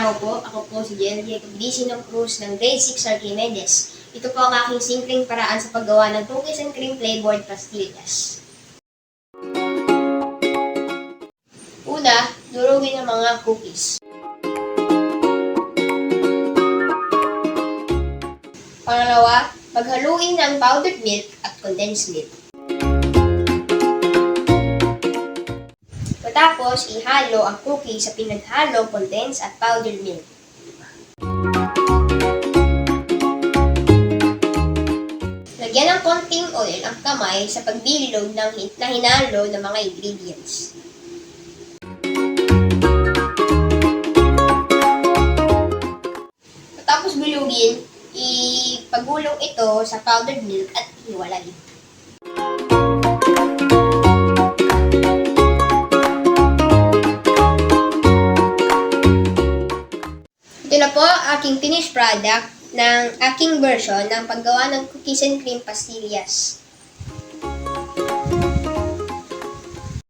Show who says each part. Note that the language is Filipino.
Speaker 1: araw po, ako po si Jelly Cabdisino Cruz ng Grade 6 Archimedes. Ito po ang aking simpleng paraan sa paggawa ng cookies and cream flavored pastillas. Una, durugin ang mga cookies. Pangalawa, paghaluin ang powdered milk at condensed milk. Matapos, ihalo ang cookie sa pinaghalo, condensed at powdered milk. Lagyan ng konting oil ang kamay sa pagbilog na hinalo ng mga ingredients. Matapos bilugin, ipagulong ito sa powdered milk at hiwalay. Ito na po aking finished product ng aking version ng paggawa ng cookies and cream pastillas.